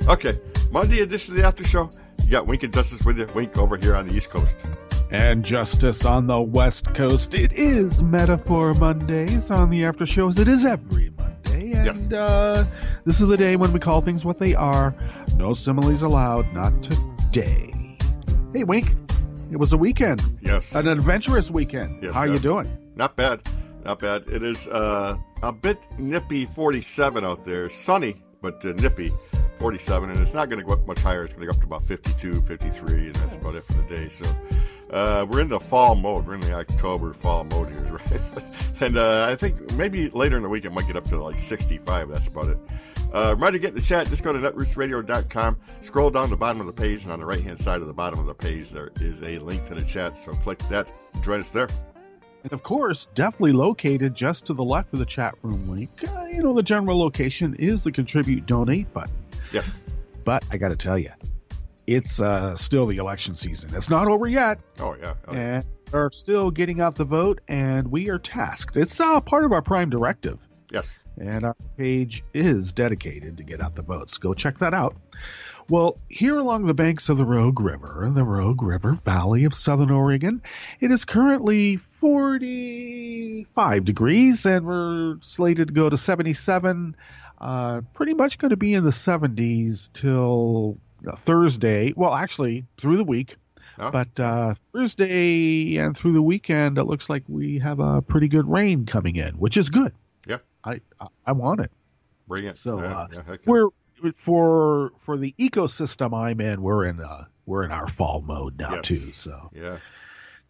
Okay, Monday edition of the After Show. You got Wink and Justice with you. Wink over here on the East Coast. And Justice on the West Coast. It is Metaphor Mondays on the After Shows. It is every Monday. And this is the day when we call things what they are. No similes allowed. Not today. Hey, Wink. It was a weekend. Yes. An adventurous weekend. Yes, How are you doing? Not bad. Not bad. It is a bit nippy 47 out there. Sunny, but nippy 47. And it's not going to go up much higher. It's going to go up to about 52, 53. And that's about it for the day. So we're in the fall mode. We're in the October fall mode here, right? And I think maybe later in the week it might get up to like 65. That's about it. Ready to get in the chat, just go to netrootsradio.com, scroll down the bottom of the page, and on the right-hand side of the bottom of the page, there is a link to the chat, so click that and join us there. And, of course, definitely located just to the left of the chat room link. The general location is the Contribute Donate button. Yes. But I got to tell you, it's still the election season. It's not over yet. Oh, yeah. And we're still getting out the vote, and we are tasked. It's part of our prime directive. Yes. And our page is dedicated to get out the votes. Go check that out. Well, here along the banks of the Rogue River Valley of Southern Oregon, it is currently 45 degrees, and we're slated to go to 77. Pretty much going to be in the 70s till Thursday. Well, actually, through the week. Oh. But Thursday and through the weekend, it looks like we have a pretty good rain coming in, which is good. Yeah. I want it. Bring it. So we're for the ecosystem I'm in. We're in our fall mode now too. So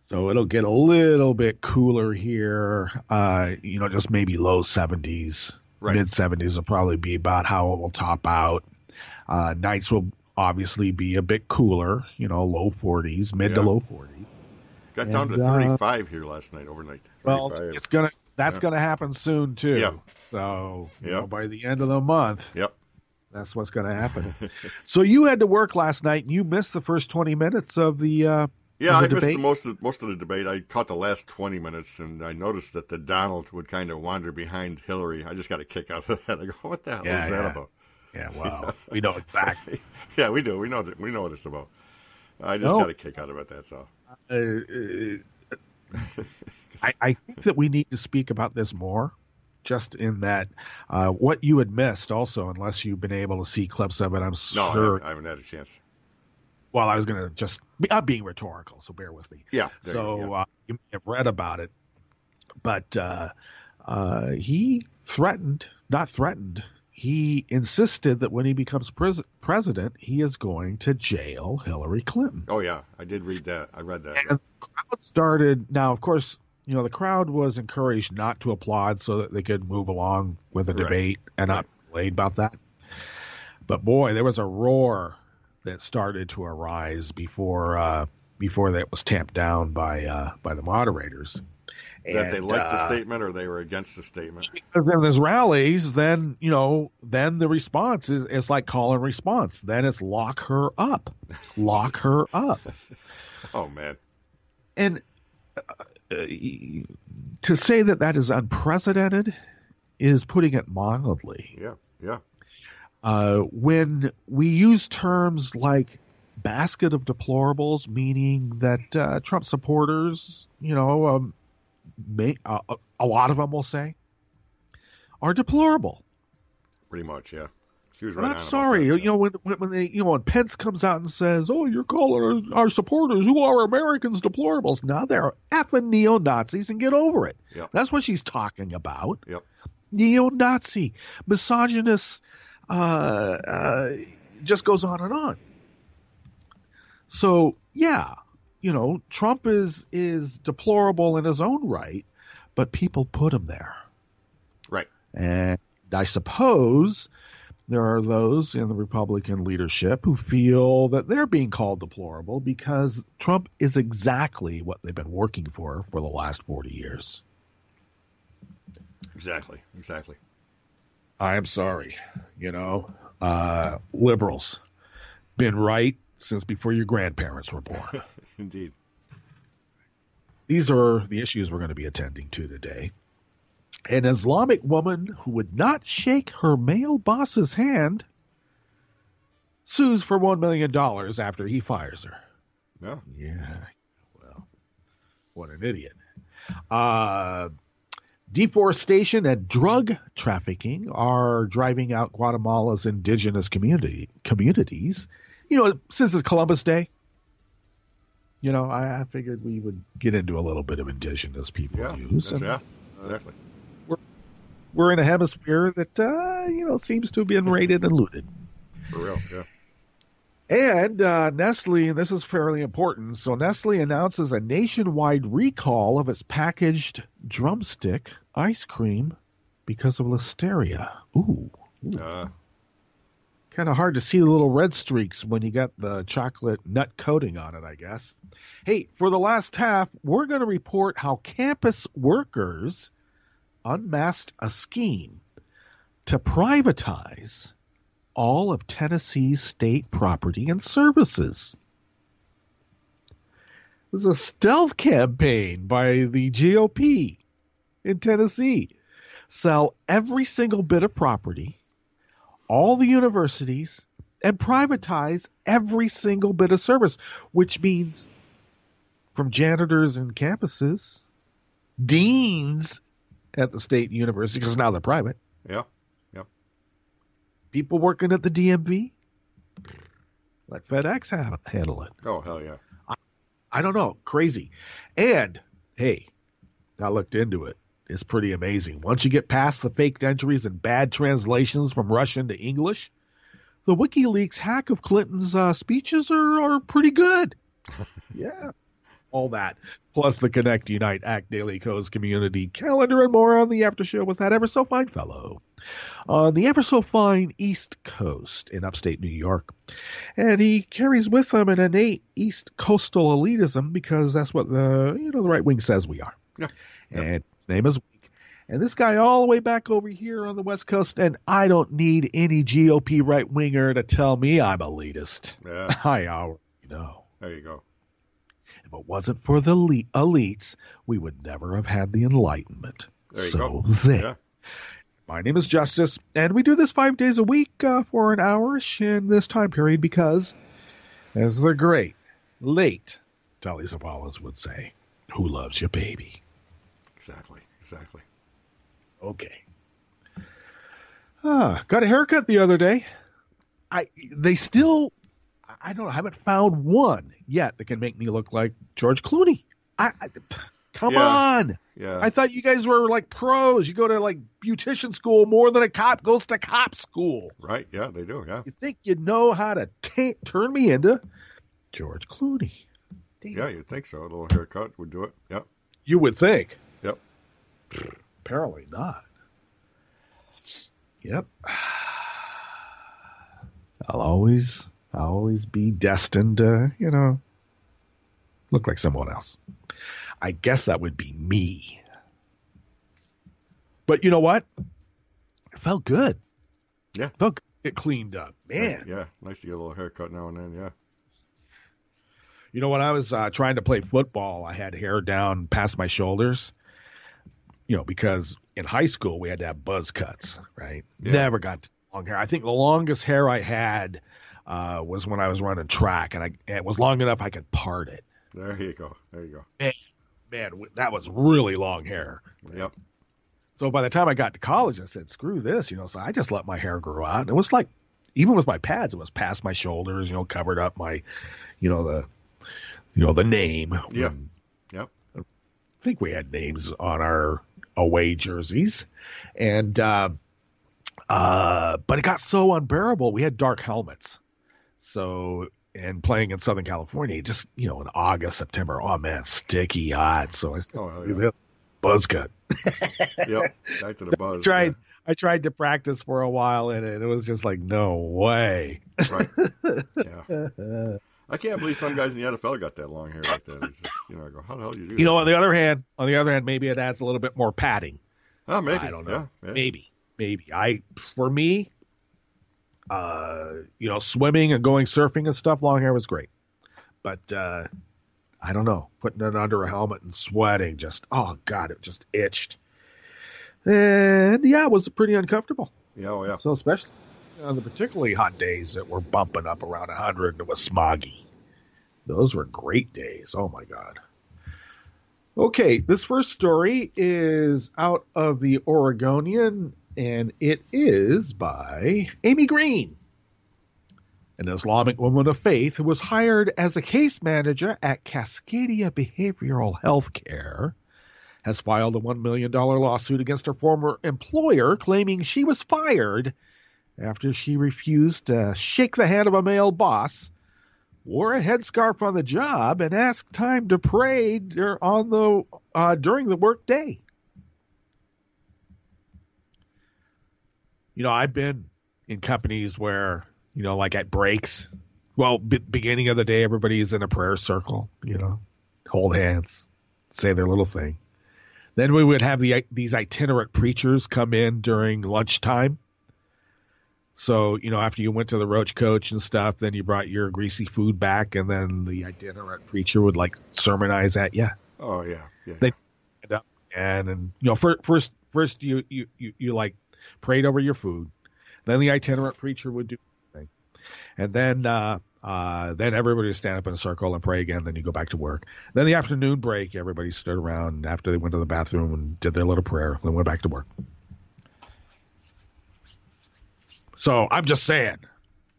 so it'll get a little bit cooler here. Just maybe low 70s, mid 70s will probably be about how it will top out. Nights will obviously be a bit cooler. Low 40s, mid to low 40s. Got down to 35 here last night overnight. 35. Well, That's going to happen soon, too. Yep. So, by the end of the month, yep, that's what's going to happen. So you had to work last night, and you missed the first 20 minutes of the I missed most of the debate. I caught the last 20 minutes, and I noticed that the Donald would kind of wander behind Hillary. I just got a kick out of that. I go, what the hell is that about? Yeah, wow. We know exactly. Yeah, we do. We know what it's about. I just got a kick out of it, that's all. I think that we need to speak about this more, just in that what you had missed also, unless you've been able to see clips of it, I'm sure. No, I haven't had a chance. Well, I was going to I'm being rhetorical, so bear with me. Yeah. So you may have read about it, but he he insisted that when he becomes president, he is going to jail Hillary Clinton. Oh, yeah. I did read that. I read that. And the crowd started. Now, of course, the crowd was encouraged not to applaud so that they could move along with the debate and not complain about that. But, boy, there was a roar that started to arise before that was tamped down by the moderators. That they liked the statement or they were against the statement? Because when there's rallies, then the response is like call and response. Then it's lock her up. Lock her up. Oh, man. And to say that is unprecedented is putting it mildly. Yeah. When we use terms like basket of deplorables, meaning that Trump supporters, a lot of them will say, are deplorable. Pretty much, yeah. She was right. I'm sorry, when Pence comes out and says, "Oh, you're calling our supporters who are Americans deplorables," now they're effing neo-Nazis, and get over it. Yep. That's what she's talking about. Yep. Neo-Nazi, misogynist, just goes on and on. So yeah. Trump is deplorable in his own right, but people put him there. Right. And I suppose there are those in the Republican leadership who feel that they're being called deplorable because Trump is exactly what they've been working for the last 40 years. Exactly. I am sorry. Liberals been right since before your grandparents were born. Indeed. These are the issues we're going to be attending to today. An Islamic woman who would not shake her male boss's hand sues for $1 million after he fires her. Yeah. Yeah. Well, what an idiot. Deforestation and drug trafficking are driving out Guatemala's indigenous communities. Since it's Columbus Day, I figured we would get into a little bit of indigenous people use. Yeah, exactly. We're in a hemisphere that, seems to have been raided and looted. For real, yeah. And Nestle, and this is fairly important, so Nestle announces a nationwide recall of its packaged drumstick ice cream because of listeria. Ooh. Kind of hard to see the little red streaks when you got the chocolate nut coating on it, I guess. Hey, for the last half, we're going to report how campus workers unmasked a scheme to privatize all of Tennessee's state property and services. It was a stealth campaign by the GOP in Tennessee. Sell every single bit of property, all the universities, and privatize every single bit of service, which means from janitors and campuses, deans at the state university, because now they're private. Yeah. People working at the DMV, let FedEx handle it. Oh, hell yeah. I don't know. Crazy. And, hey, I looked into it. It's pretty amazing. Once you get past the faked entries and bad translations from Russian to English, the WikiLeaks hack of Clinton's speeches are pretty good. Yeah. All that. Plus the Connect, Unite, Act, Daily Codes, community calendar, and more on the after show with that ever so fine fellow on the ever so fine East Coast in upstate New York. And he carries with him an innate East Coastal elitism because that's what the right wing says we are. Yeah. And his name is Weak. And this guy all the way back over here on the West Coast, and I don't need any GOP right winger to tell me I'm elitist. Yeah. I already know. There you go. If it wasn't for the elites, we would never have had the Enlightenment. There you go. There. Yeah. My name is Justice, and we do this 5 days a week for an hour-ish in this time period because, as the great, late Telly Savalas would say, who loves you, baby? Exactly. Okay. Got a haircut the other day. I don't know, I haven't found one yet that can make me look like George Clooney. Come on. Yeah. I thought you guys were like pros. You go to like beautician school more than a cop goes to cop school. Right. Yeah, they do. Yeah. You think you know how to turn me into George Clooney? Damn. Yeah, you'd think so. A little haircut would do it. Yep. You would think. Yep. Apparently not. Yep. I'll always be destined to, look like someone else. I guess that would be me. But you know what? It felt good. Yeah. Felt good. It cleaned up. Man. Nice to get a little haircut now and then, yeah. When I was trying to play football, I had hair down past my shoulders. Because in high school we had to have buzz cuts, right? Yeah. Never got long hair. I think the longest hair I had was when I was running track, and it was long enough I could part it. There you go. Man, that was really long hair. Yep. So by the time I got to college, I said, screw this, so I just let my hair grow out. And it was like, even with my pads, it was past my shoulders, covered up my, the name. Yeah. Yep. I think we had names on our away jerseys. And, but it got so unbearable. We had dark helmets. So, and playing in Southern California, just, in August, September, oh man, sticky hot. So I said, buzz cut. Yep. Back to the buzz. I tried to practice for a while and it was just like, no way. Right. Yeah. I can't believe some guys in the NFL got that long hair like that. It's just, I go, how the hell do you do that? On the other hand, maybe it adds a little bit more padding. Oh, maybe. I don't know. Yeah. Maybe. For me, swimming and going surfing and stuff, long hair was great. But I don't know, putting it under a helmet and sweating, oh God, it just itched. And yeah, it was pretty uncomfortable. Yeah, oh yeah. So on the particularly hot days that were bumping up around 100 and it was smoggy. Those were great days. Oh, my God. Okay, this first story is out of the Oregonian, and it is by Amy Green, an Islamic woman of faith who was hired as a case manager at Cascadia Behavioral Health Care, has filed a $1 million lawsuit against her former employer, claiming she was fired after she refused to shake the hand of a male boss, wore a headscarf on the job, and asked time to pray during the work day. I've been in companies where, like at breaks, beginning of the day, everybody's in a prayer circle, hold hands, say their little thing. Then we would have these itinerant preachers come in during lunchtime. So, after you went to the roach coach and stuff, then you brought your greasy food back, and then the itinerant preacher would sermonize at you. Oh yeah. They stand up and first you prayed over your food. Then the itinerant preacher would do the thing. And then everybody would stand up in a circle and pray again. Then you go back to work. Then the afternoon break, everybody stood around after they went to the bathroom and did their little prayer, then went back to work. So I'm just saying,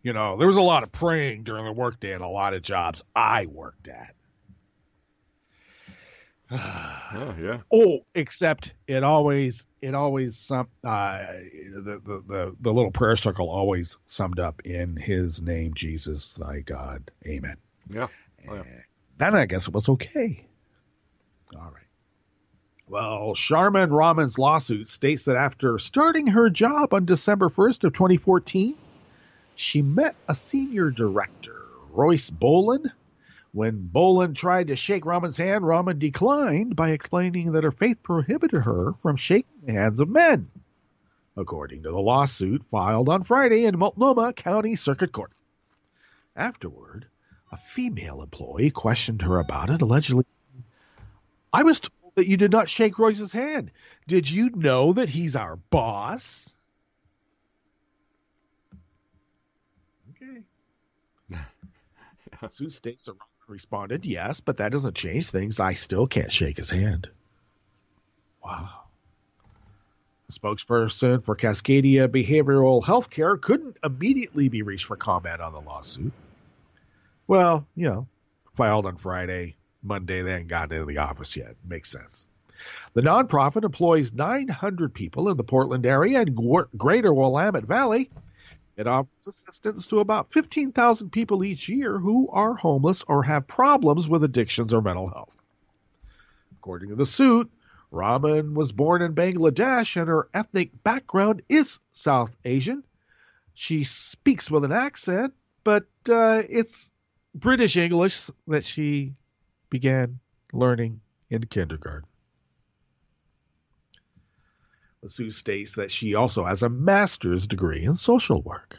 there was a lot of praying during the workday at a lot of jobs I worked at. Oh yeah. Oh, except the little prayer circle always summed up in His name, Jesus, thy God, Amen. Yeah. Oh, yeah. Then I guess it was okay. All right. Well, Sharman Rahman's lawsuit states that after starting her job on December 1st of 2014, she met a senior director, Royce Boland. When Boland tried to shake Rahman's hand, Rahman declined by explaining that her faith prohibited her from shaking the hands of men, according to the lawsuit filed on Friday in Multnomah County Circuit Court. Afterward, a female employee questioned her about it, allegedly saying, "I was told that you did not shake Royce's hand. Did you know that he's our boss?" Okay. Suit states that Rahman responded, "Yes, but that doesn't change things. I still can't shake his hand." Wow. A spokesperson for Cascadia Behavioral Health Care couldn't immediately be reached for comment on the lawsuit. Well, filed on Friday. Monday, they hadn't gotten into the office yet. Makes sense. The nonprofit employs 900 people in the Portland area and greater Willamette Valley. It offers assistance to about 15,000 people each year who are homeless or have problems with addictions or mental health. According to the suit, Rahman was born in Bangladesh and her ethnic background is South Asian. She speaks with an accent, but it's British English that she began learning in kindergarten. The suit states that she also has a master's degree in social work.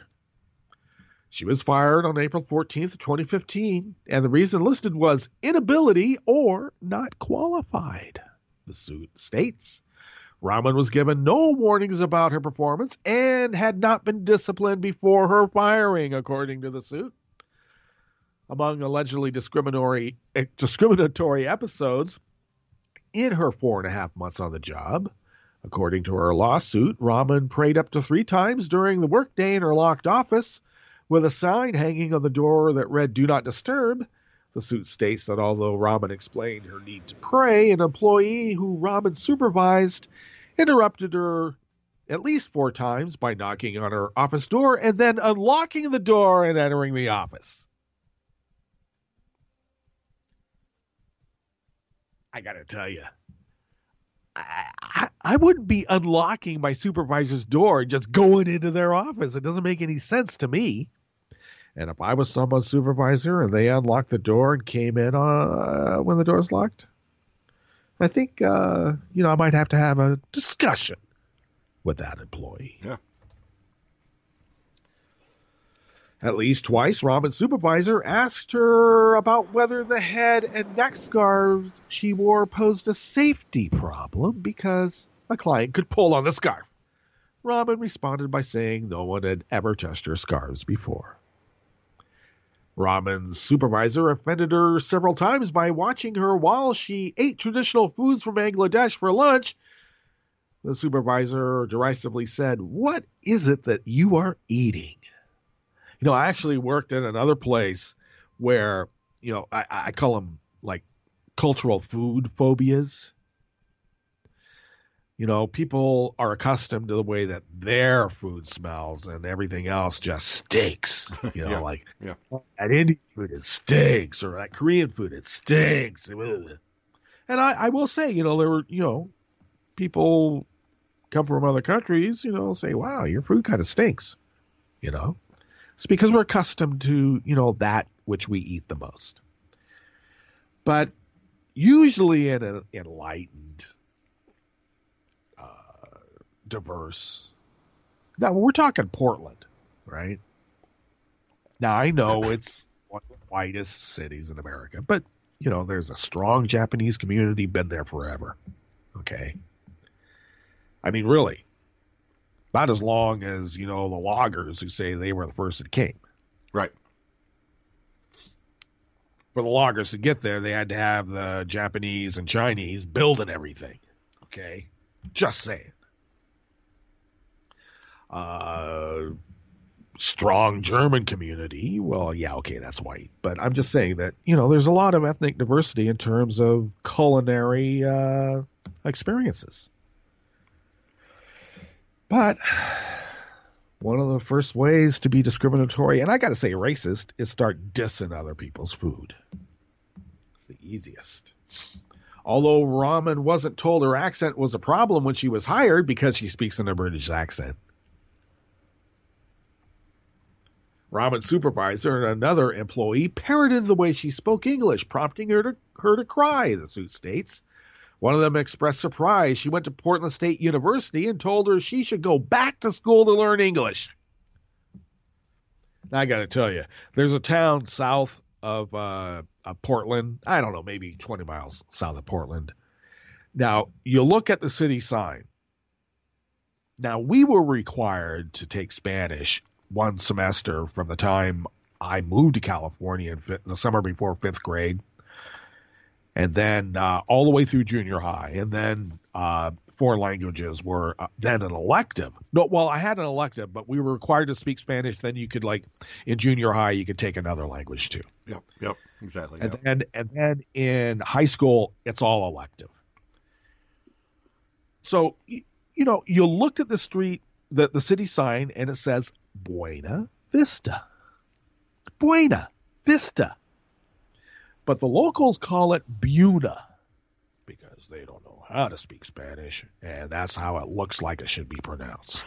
She was fired on April 14th, 2015, and the reason listed was inability or not qualified. The suit states Rahman was given no warnings about her performance and had not been disciplined before her firing, according to the suit. Among allegedly discriminatory episodes in her 4.5 months on the job, according to her lawsuit, Rahman prayed up to 3 times during the workday in her locked office with a sign hanging on the door that read, "Do not disturb." The suit states that although Rahman explained her need to pray, an employee who Rahman supervised interrupted her at least 4 times by knocking on her office door and then unlocking the door and entering the office. I got to tell you, I wouldn't be unlocking my supervisor's door and just going into their office. It doesn't make any sense to me. And if I was someone's supervisor and they unlocked the door and came in when the door's locked, I think, I might have to have a discussion with that employee. Yeah. At least twice, Rahman's supervisor asked her about whether the head and neck scarves she wore posed a safety problem because a client could pull on the scarf. Robin responded by saying no one had ever touched her scarves before. Robin's supervisor offended her several times by watching her while she ate traditional foods from Bangladesh for lunch. The supervisor derisively said, "What is it that you are eating?" I actually worked at another place where, I call them like cultural food phobias. People are accustomed to the way that their food smells and everything else just stinks. That Indian food, it stinks, or that Korean food, it stinks. And I will say, there were, people come from other countries, say, wow, your food kind of stinks, It's because we're accustomed to, that which we eat the most. But usually in an enlightened, diverse. Now, we're talking Portland, right? Now, I know it's one of the whitest cities in America, but, there's a strong Japanese community, been there forever, okay? I mean, really, about as long as, the loggers who say they were the first that came. Right. For the loggers to get there, they had to have the Japanese and Chinese building everything, okay? Just saying. Strong German community. Well, yeah, okay, that's white. But I'm just saying that, there's a lot of ethnic diversity in terms of culinary experiences. But one of the first ways to be discriminatory, and I got to say racist, is start dissing other people's food. It's the easiest. Although Raman wasn't told her accent was a problem when she was hired because she speaks in a British accent. Raman's supervisor and another employee parroted the way she spoke English, prompting her to cry, the suit states. One of them expressed surprise. She went to Portland State University and told her she should go back to school to learn English. Now, I got to tell you, there's a town south of Portland. I don't know, maybe 20 miles south of Portland. Now, you look at the city sign. Now, we were required to take Spanish one semester from the time I moved to California in the summer before fifth grade, and then all the way through junior high, and then foreign languages were then an elective. No, well, I had an elective, but we were required to speak Spanish. Then you could, like, in junior high, you could take another language too. Yep, exactly. And then in high school, it's all elective. So you looked at the street, the city sign, and it says Buena Vista. Buena Vista. But the locals call it Buna because they don't know how to speak Spanish, and that's how it looks like it should be pronounced.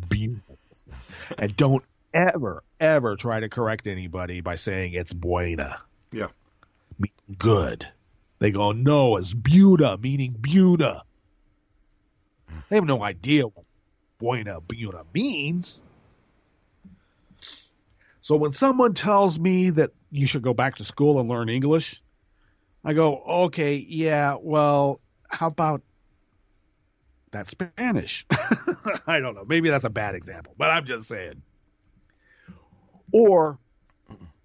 Buna Vista. And don't ever try to correct anybody by saying it's Buena. Yeah. Meaning good. They go, no, it's Buna, meaning Buna. They have no idea what Buena Buna means. So when someone tells me that you should go back to school and learn English, I go, okay, yeah, well, how about that Spanish? I don't know. Maybe that's a bad example, but I'm just saying. Or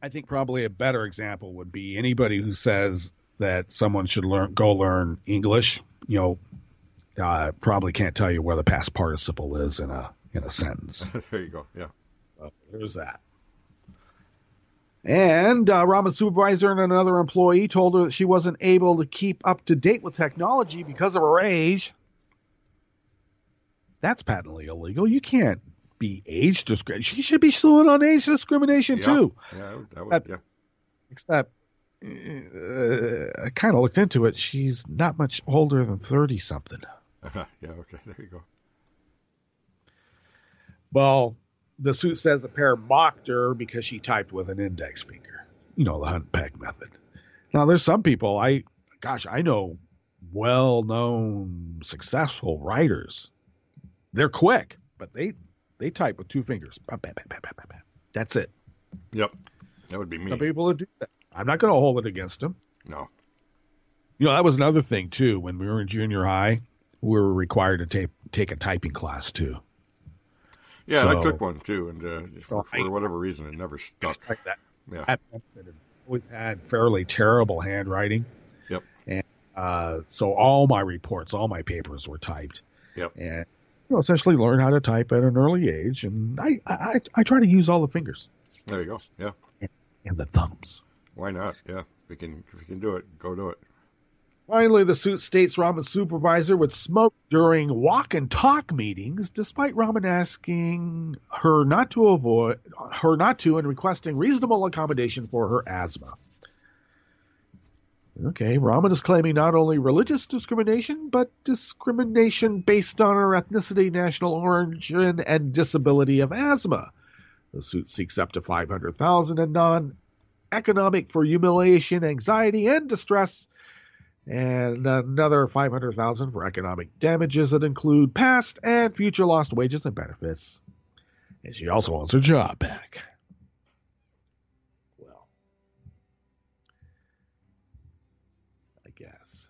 I think probably a better example would be anybody who says that someone should go learn English, probably can't tell you where the past participle is in a sentence. There you go. Yeah. There's that. And Raman's supervisor and another employee told her that she wasn't able to keep up to date with technology because of her age. That's patently illegal. You can't be age discrimination. She should be suing on age discrimination too. Yeah, that would, yeah. Except, I kind of looked into it. She's not much older than 30-something. Yeah, okay, there you go. Well, the suit says the pair mocked her because she typed with an index finger. The hunt peg method. Now, there's some people, I know well-known, successful writers. They're quick, but they type with two fingers. That's it. Yep, that would be me. Some people that do that. I'm not going to hold it against them. No. That was another thing, too. When we were in junior high, we were required to take a typing class, too. Yeah, I So, took one too, and for whatever reason, it never stuck. like that. Yeah. That method always had fairly terrible handwriting. Yep. And so all my reports, all my papers were typed. Yep. And essentially learn how to type at an early age. And I try to use all the fingers. There you go. Yeah. And the thumbs. Why not? Yeah. If you can do it, go do it. Finally, the suit states Raman's supervisor would smoke during walk and talk meetings, despite Raman asking her not to and requesting reasonable accommodation for her asthma. Okay, Raman is claiming not only religious discrimination, but discrimination based on her ethnicity, national origin, and disability of asthma. The suit seeks up to $500,000 in non-economic for humiliation, anxiety, and distress, and another $500,000 for economic damages that include past and future lost wages and benefits. And she also wants her job back. Well, I guess.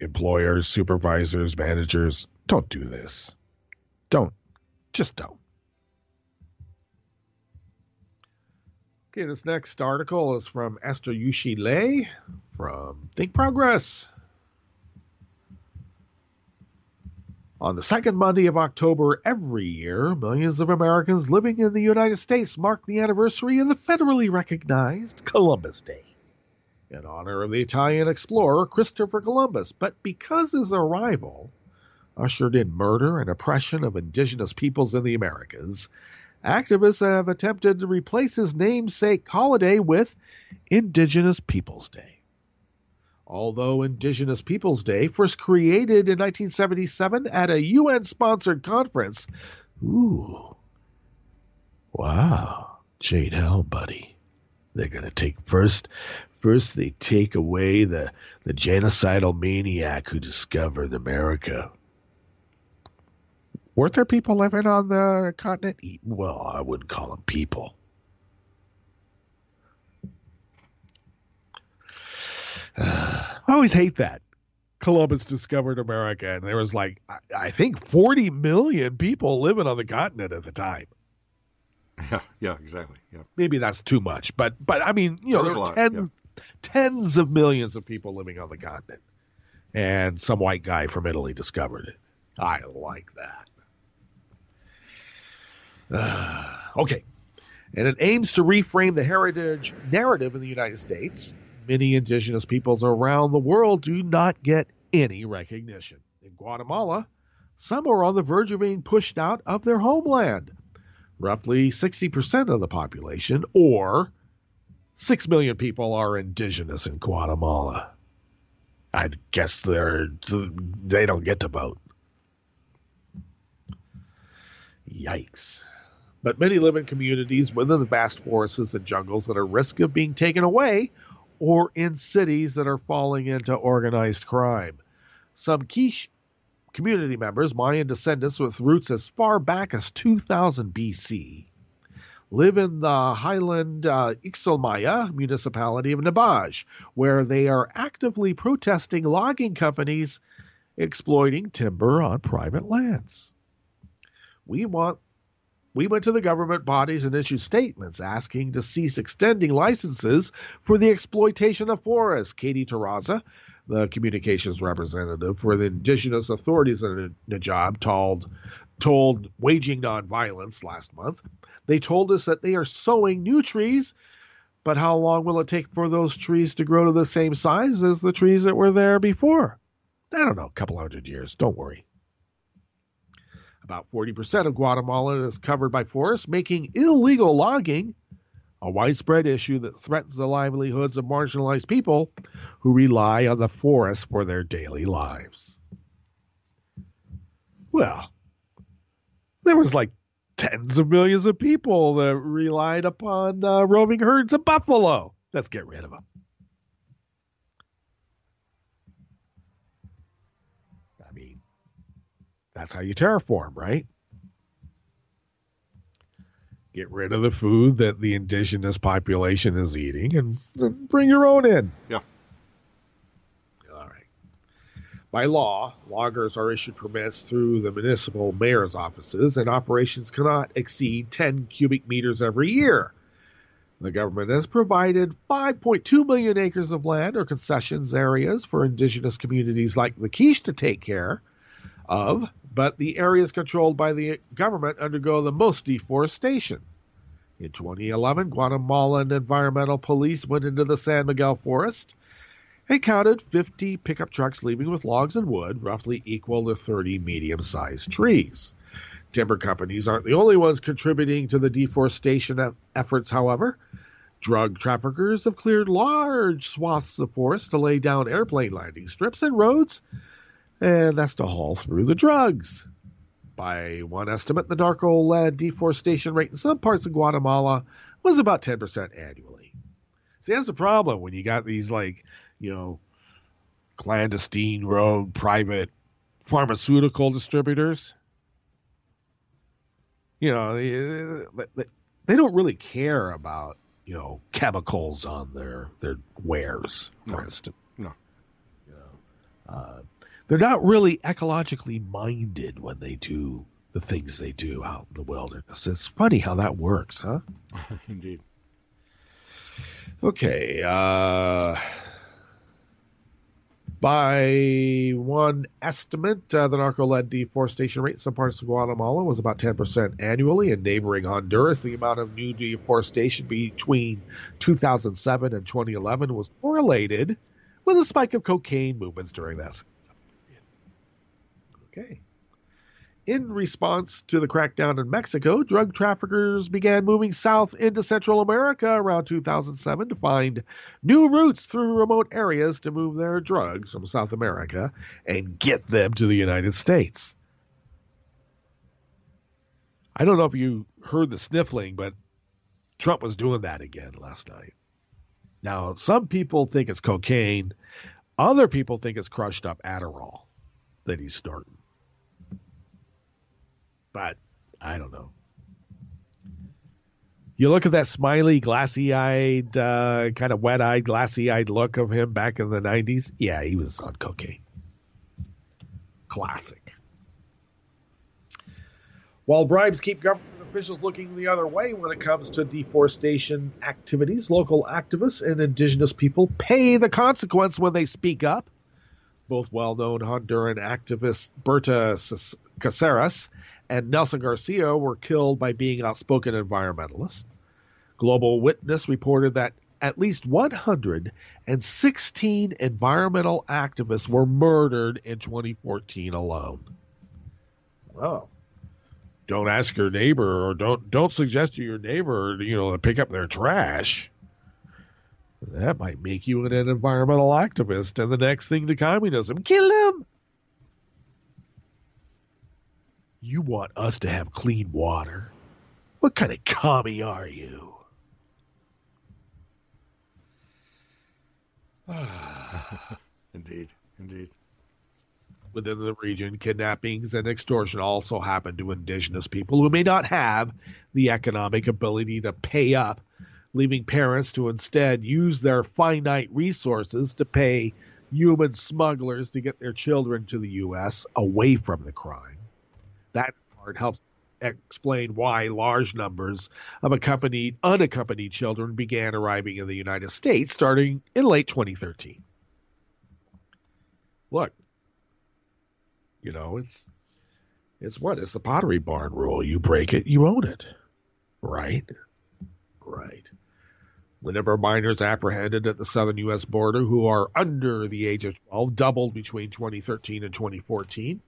Employers, supervisors, managers, don't do this. Just don't. Okay, this next article is from Esther Yushi Lei from Think Progress. On the second Monday of October every year, millions of Americans living in the United States mark the anniversary of the federally recognized Columbus Day, in honor of the Italian explorer Christopher Columbus. But because his arrival ushered in murder and oppression of indigenous peoples in the Americas, activists have attempted to replace his namesake holiday with Indigenous Peoples Day. Although Indigenous Peoples Day first created in 1977 at a UN-sponsored conference, ooh, wow, Jade Helm, buddy. They're going to take first they take away the genocidal maniac who discovered America. Weren't there people living on the continent? Well, I wouldn't call them people. I always hate that. Columbus discovered America, and there was I think 40 million people living on the continent at the time. Yeah, exactly. Yeah. Maybe that's too much, but I mean, there were tens of millions of people living on the continent, and some white guy from Italy discovered it. I like that. Okay. And it aims to reframe the heritage narrative in the United States. Many indigenous peoples around the world do not get any recognition. In Guatemala, some are on the verge of being pushed out of their homeland. Roughly 60% of the population, or 6 million people, are indigenous in Guatemala. I guess they don't get to vote. Yikes. But many live in communities within the vast forests and jungles that are at risk of being taken away, or in cities that are falling into organized crime. Some key community members, Mayan descendants with roots as far back as 2000 BC, live in the highland Ixelmaya municipality of Nabaj, where they are actively protesting logging companies exploiting timber on private lands. We went to the government bodies and issued statements asking to cease extending licenses for the exploitation of forests. Katie Terraza, the communications representative for the indigenous authorities in Najab, told Waging Nonviolence last month. They told us that they are sowing new trees, but how long will it take for those trees to grow to the same size as the trees that were there before? I don't know, a couple hundred years. Don't worry. About 40% of Guatemala is covered by forests, making illegal logging a widespread issue that threatens the livelihoods of marginalized people who rely on the forest for their daily lives. Well, there was tens of millions of people that relied upon roaming herds of buffalo. Let's get rid of them. I mean, that's how you terraform, right? Get rid of the food that the indigenous population is eating and bring your own in. Yeah. All right. By law, loggers are issued permits through the municipal mayor's offices, and operations cannot exceed 10 cubic meters every year. The government has provided 5.2 million acres of land or concessions areas for indigenous communities like the Quiche to take care of, but the areas controlled by the government undergo the most deforestation. In 2011, Guatemalan environmental police went into the San Miguel forest and counted 50 pickup trucks leaving with logs and wood, roughly equal to 30 medium-sized trees. Timber companies aren't the only ones contributing to the deforestation efforts, however. Drug traffickers have cleared large swaths of forest to lay down airplane landing strips and roads, and that's to haul through the drugs. By one estimate, the narco-led deforestation rate in some parts of Guatemala was about 10% annually. See, that's the problem when you got these, clandestine, rogue, private pharmaceutical distributors. They don't really care about, chemicals on their wares, for instance. No. They're not really ecologically minded when they do the things they do out in the wilderness. It's funny how that works, huh? Indeed. Okay. By one estimate, the narco-led deforestation rate in some parts of Guatemala was about 10% annually. In neighboring Honduras, the amount of new deforestation between 2007 and 2011 was correlated with a spike of cocaine movements during that. Okay. In response to the crackdown in Mexico, drug traffickers began moving south into Central America around 2007 to find new routes through remote areas to move their drugs from South America and get them to the United States. I don't know if you heard the sniffling, but Trump was doing that again last night. Now, some people think it's cocaine. Other people think it's crushed up Adderall that he's snorting. But I don't know. You look at that smiley, glassy-eyed, kind of wet-eyed, glassy-eyed look of him back in the 90s. Yeah, he was on cocaine. Classic. While bribes keep government officials looking the other way when it comes to deforestation activities, local activists and indigenous people pay the consequence when they speak up. Both well-known Honduran activists Berta Caceres and Nelson Garcia were killed by being outspoken environmentalists. Global Witness reported that at least 116 environmental activists were murdered in 2014 alone. Wow. Don't ask your neighbor, or don't suggest to your neighbor, to pick up their trash. That might make you an environmental activist and the next thing to communism. Kill them! You want us to have clean water? What kind of commie are you? Indeed. Within the region, kidnappings and extortion also happen to indigenous people who may not have the economic ability to pay up, leaving parents to instead use their finite resources to pay human smugglers to get their children to the U.S. away from the crime. That part helps explain why large numbers of unaccompanied children began arriving in the United States starting in late 2013. Look, it's the Pottery Barn rule. You break it, you own it. Right. Whenever minors apprehended at the southern U.S. border who are under the age of 12 doubled between 2013 and 2014.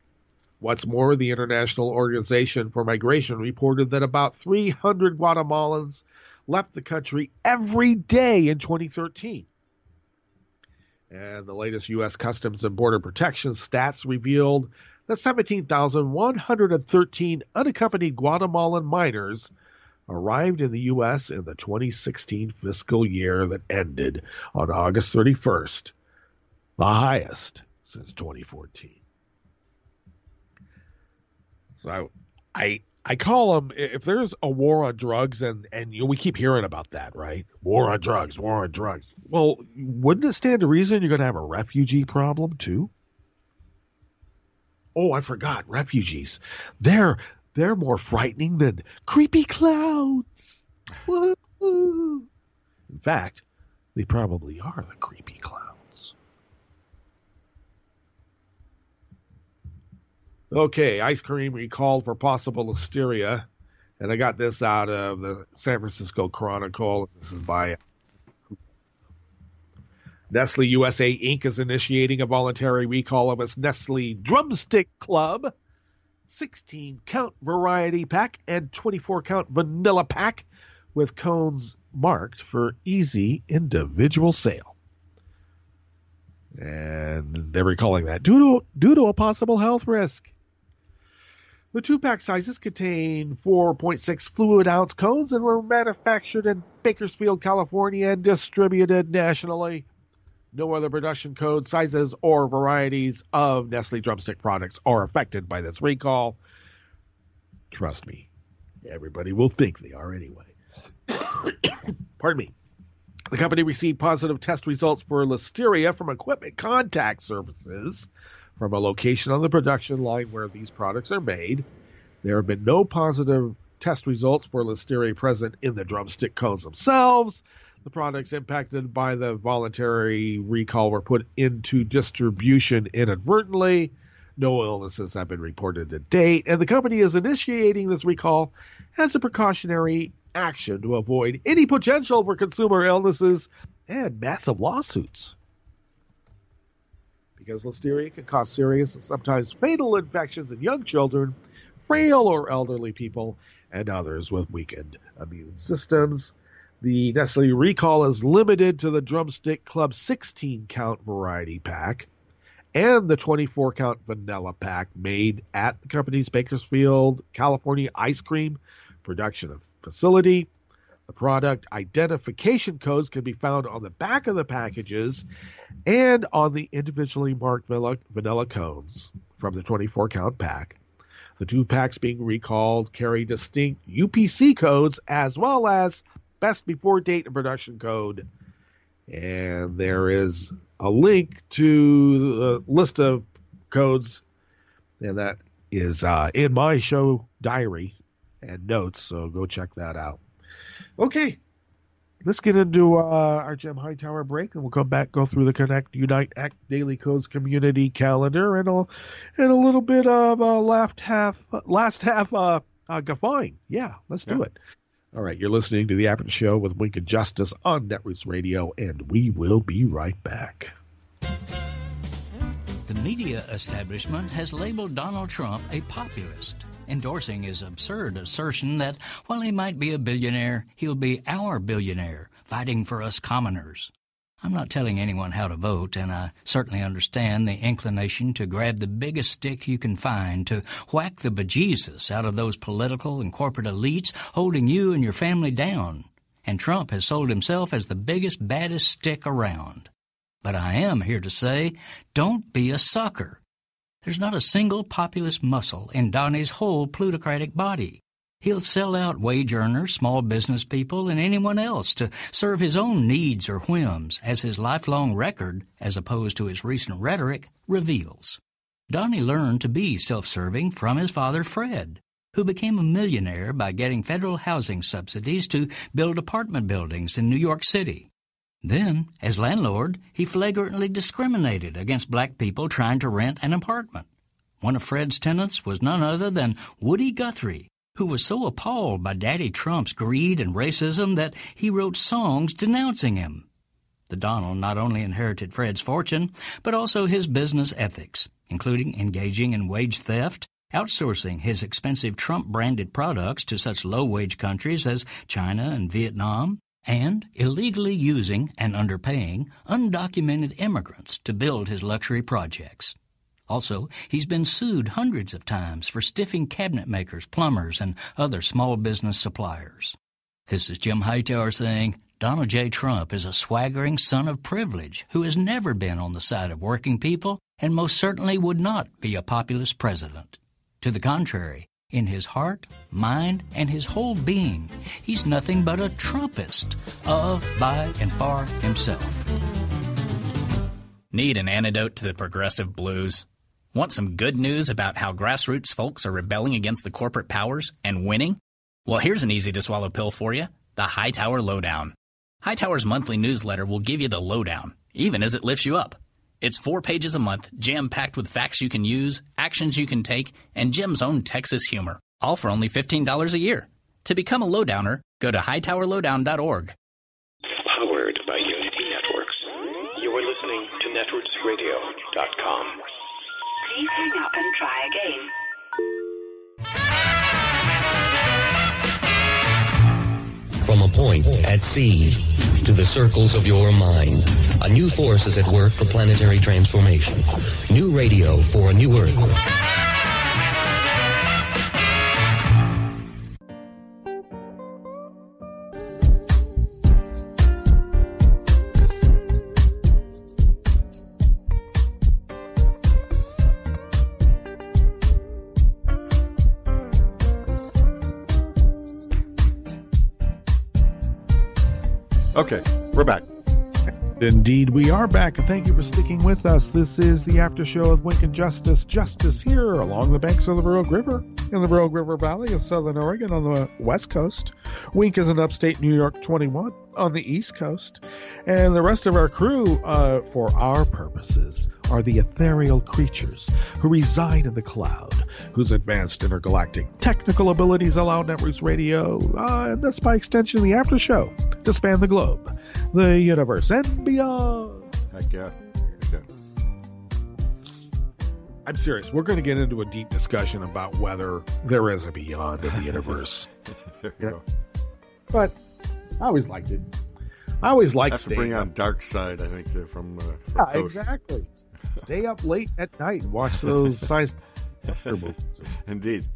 What's more, the International Organization for Migration reported that about 300 Guatemalans left the country every day in 2013. And the latest U.S. Customs and Border Protection stats revealed that 17,113 unaccompanied Guatemalan minors arrived in the U.S. in the 2016 fiscal year that ended on August 31st, the highest since 2014. So I call them, if there's a war on drugs, and we keep hearing about that, right? War on drugs. Well, wouldn't it stand to reason you're going to have a refugee problem too? Oh, I forgot. Refugees. They're more frightening than creepy clouds. Woo-hoo. In fact, they probably are the creepy clouds. Okay, ice cream recalled for possible listeria. And I got this out of the San Francisco Chronicle. This is by Nestle USA Inc. is initiating a voluntary recall of its Nestle Drumstick Club 16-count variety pack and 24-count vanilla pack with cones marked for easy individual sale. And they're recalling that due to a possible health risk. The 2-pack sizes contain 4.6 fluid-ounce cones and were manufactured in Bakersfield, California, and distributed nationally. No other production code, sizes, or varieties of Nestle Drumstick products are affected by this recall. Trust me, everybody will think they are anyway. Pardon me. The company received positive test results for listeria from equipment contact surfaces from a location on the production line where these products are made. There have been no positive test results for listeria present in the drumstick cones themselves. The products impacted by the voluntary recall were put into distribution inadvertently. No illnesses have been reported to date, and the company is initiating this recall as a precautionary action to avoid any potential for consumer illnesses and massive lawsuits. Because listeria can cause serious and sometimes fatal infections in young children, frail or elderly people, and others with weakened immune systems. The Nestle recall is limited to the Drumstick Club 16-count variety pack and the 24-count vanilla pack made at the company's Bakersfield, California ice cream production facility. The product identification codes can be found on the back of the packages and on the individually marked vanilla cones from the 24-count pack. The 2 packs being recalled carry distinct UPC codes as well as best before date and production code. And there is a link to the list of codes, and that is in my show diary and notes, so go check that out. Okay, let's get into our Jim Hightower break, and we'll come back, go through the Connect, Unite, Act Daily Codes community calendar, and a little bit of last half guffawing. Yeah, let's do it. All right, you're listening to The Average Show with Wink and Justice on Netroots Radio, and we will be right back. The media establishment has labeled Donald Trump a populist, endorsing his absurd assertion that while he might be a billionaire, he'll be our billionaire, fighting for us commoners. I'm not telling anyone how to vote, and I certainly understand the inclination to grab the biggest stick you can find to whack the bejesus out of those political and corporate elites holding you and your family down. And Trump has sold himself as the biggest, baddest stick around. But I am here to say, don't be a sucker. There's not a single populist muscle in Donnie's whole plutocratic body. He'll sell out wage earners, small business people, and anyone else to serve his own needs or whims, as his lifelong record, as opposed to his recent rhetoric, reveals. Donnie learned to be self-serving from his father, Fred, who became a millionaire by getting federal housing subsidies to build apartment buildings in New York City. Then, as landlord, he flagrantly discriminated against black people trying to rent an apartment. One of Fred's tenants was none other than Woody Guthrie, who was so appalled by Daddy Trump's greed and racism that he wrote songs denouncing him. The Donald not only inherited Fred's fortune, but also his business ethics, including engaging in wage theft, outsourcing his expensive Trump-branded products to such low-wage countries as China and Vietnam, and illegally using and underpaying undocumented immigrants to build his luxury projects. Also, he's been sued hundreds of times for stiffing cabinet makers, plumbers, and other small business suppliers. This is Jim Hightower saying, Donald J. Trump is a swaggering son of privilege who has never been on the side of working people and most certainly would not be a populist president. To the contrary, in his heart, mind, and his whole being, he's nothing but a Trumpist of, by, and for himself. Need an antidote to the progressive blues? Want some good news about how grassroots folks are rebelling against the corporate powers and winning? Well, here's an easy-to-swallow pill for you, the Hightower Lowdown. Hightower's monthly newsletter will give you the lowdown, even as it lifts you up. It's 4 pages a month, jam-packed with facts you can use, actions you can take, and Jim's own Texas humor, all for only $15 a year. To become a lowdowner, go to hightowerlowdown.org. Powered by Unity Networks. You are listening to networksradio.com. Please hang up and try again. From a point at sea to the circles of your mind, a new force is at work for planetary transformation. New radio for a new Earth. Okay, we're back. Indeed, we are back, and thank you for sticking with us. This is the after show of Wink and Justice. Justice here along the banks of the Rogue River in the Rogue River Valley of Southern Oregon on the west coast. Wink is in upstate New York 21 on the east coast. And the rest of our crew, for our purposes, are the ethereal creatures who reside in the cloud, whose advanced intergalactic technical abilities allow Networks Radio, and thus by extension the after show, to span the globe, the universe, and beyond. Heck yeah. I'm serious. We're going to get into a deep discussion about whether there is a beyond of the universe. There you go. But I always liked it. I always liked Have to bring on Dark Side, I think, from yeah, Coast. exactly. Stay up late at night and watch those science fiction movies. Indeed.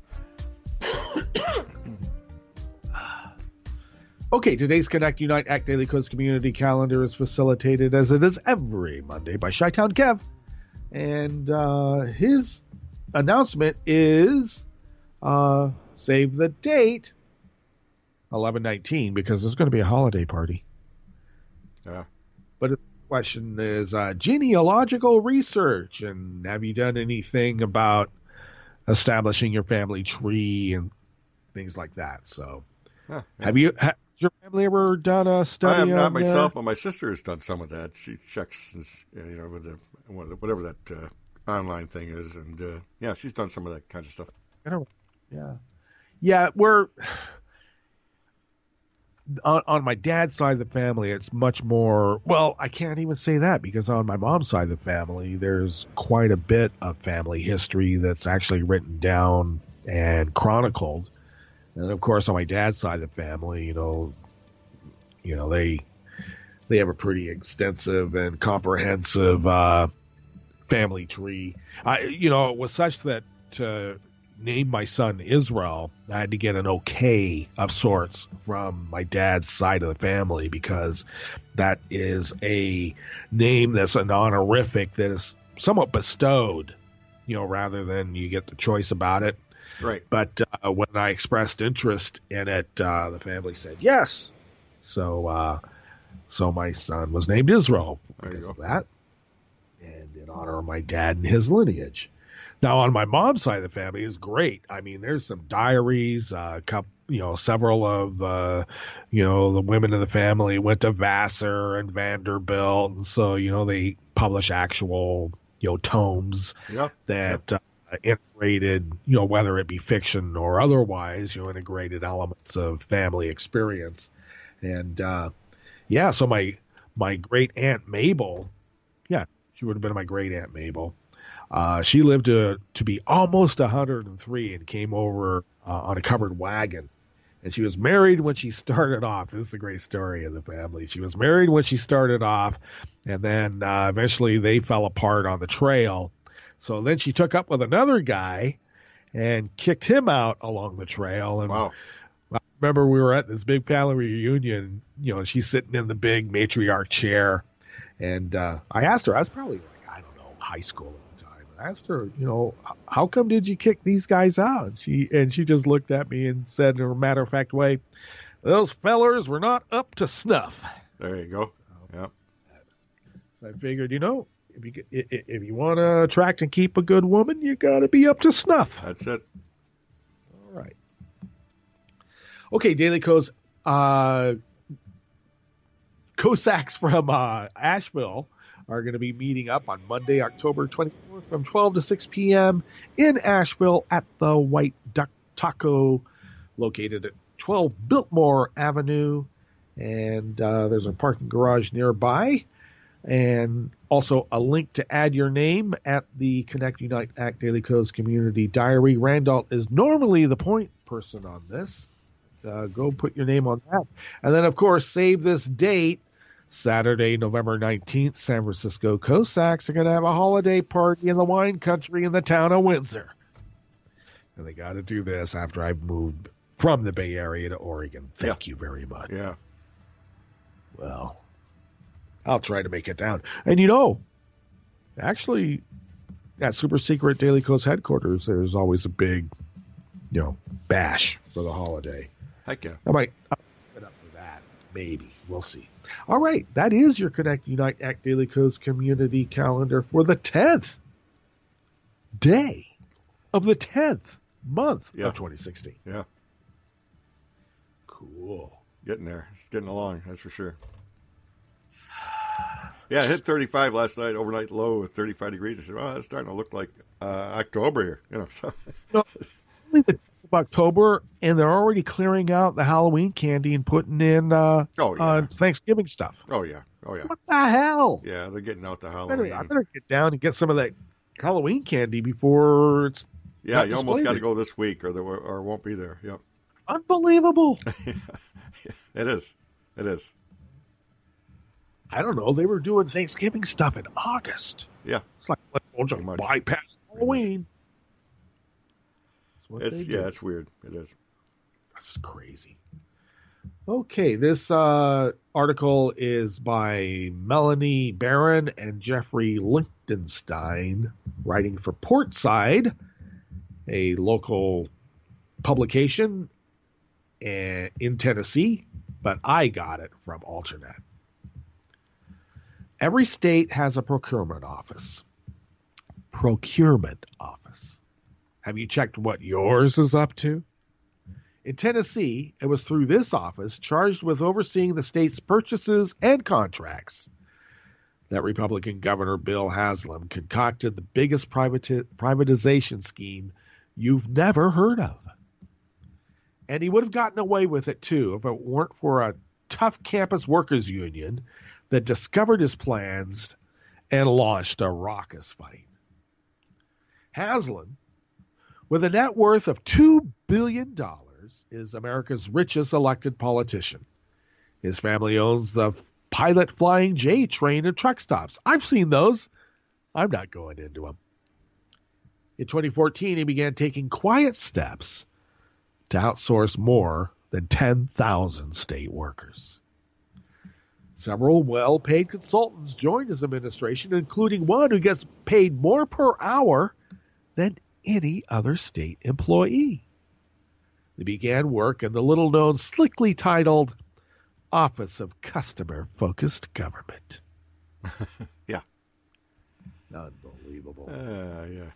Okay, today's Connect, Unite, Act Daily Codes community calendar is facilitated, as it is every Monday, by Chi-Town Kev. And his announcement is save the date, 11/19, because there's going to be a holiday party. Yeah. But the question is genealogical research, and have you done anything about establishing your family tree and things like that? So, Yeah. have your family ever done a study? I have not on myself, but my sister has done some of that. She checks, with the whatever that online thing is, and yeah, she's done some of that kind of stuff. Yeah. We're on my dad's side of the family. It's much more. Well, I can't even say that because on my mom's side of the family, there's quite a bit of family history that's actually written down and chronicled. And of course, on my dad's side of the family, they have a pretty extensive and comprehensive family tree. It was such that to name my son Israel, I had to get an okay of sorts from my dad's side of the family, because that is a name that's an honorific that is somewhat bestowed, rather than you get the choice about it. Right. But when I expressed interest in it, the family said yes. So my son was named Israel because of that, and in honor of my dad and his lineage. Now, on my mom's side of the family is great. I mean, there's some diaries, several of, the women in the family went to Vassar and Vanderbilt. And so, they publish actual, tomes that integrated, whether it be fiction or otherwise, integrated elements of family experience. And, so my great Aunt Mabel, she would have been my great Aunt Mabel. She lived to be almost 103 and came over on a covered wagon. And she was married when she started off. This is a great story of the family. She was married when she started off, and then eventually they fell apart on the trail. So then she took up with another guy and kicked him out along the trail. And wow. I remember we were at this big family reunion, she's sitting in the big matriarch chair. And I asked her, I was probably high school at the time. I asked her, how come did you kick these guys out? And she just looked at me and said in a matter-of-fact way, those fellers were not up to snuff. There you go. Yeah. So I figured, If you want to attract and keep a good woman, you got to be up to snuff. That's it. All right. Okay, Daily Co's Cossacks from Asheville are going to be meeting up on Monday, October 24th from 12 to 6 p.m. in Asheville at the White Duck Taco, located at 12 Biltmore Avenue. And there's a parking garage nearby. And also a link to add your name at the Connect Unite Act Daily Co's Community Diary. Randall is normally the point person on this. Go put your name on that. And then, of course, save this date. Saturday, November 19th, San Francisco Cossacks are going to have a holiday party in the wine country in the town of Windsor. And they got to do this after I've moved from the Bay Area to Oregon. Thank you very much. Yeah. Well, I'll try to make it down. And actually, at Super Secret Daily Coast headquarters, there's always a big, bash for the holiday. Heck yeah. I might get up for that. Maybe. We'll see. All right. That is your Connect Unite Act Daily Coast community calendar for the 10th day of the 10th month of 2016. Yeah. Cool. Getting there. It's getting along, that's for sure. Yeah, it hit 35 last night, overnight low of 35 degrees. I said, well, it's starting to look like October here. So. Only the 10th of October, and they're already clearing out the Halloween candy and putting in Thanksgiving stuff. Oh, yeah. What the hell? Yeah, they're getting out the Halloween. I better get down and get some of that Halloween candy before it's Yeah, you almost got to go this week or it won't be there. Yep. Unbelievable. It is. I don't know. They were doing Thanksgiving stuff in August. Yeah. It's like, let's just bypass Halloween. It's weird. It is. That's crazy. Okay, this article is by Melanie Barron and Jeffrey Lichtenstein, writing for Portside, a local publication in Tennessee, but I got it from Alternet. Every state has a procurement office. Have you checked what yours is up to? In Tennessee, it was through this office, charged with overseeing the state's purchases and contracts, that Republican Governor Bill Haslam concocted the biggest privatization scheme you've never heard of. And he would have gotten away with it, too, if it weren't for a tough campus workers union that discovered his plans and launched a raucous fight. Haslam, with a net worth of $2 billion, is America's richest elected politician. His family owns the Pilot Flying J train and truck stops. I've seen those. I'm not going into them. In 2014, he began taking quiet steps to outsource more than 10,000 state workers. Several well-paid consultants joined his administration, including one who gets paid more per hour than any other state employee. They began work in the little-known, slickly titled Office of Customer-Focused Government. Yeah. Unbelievable. Yeah.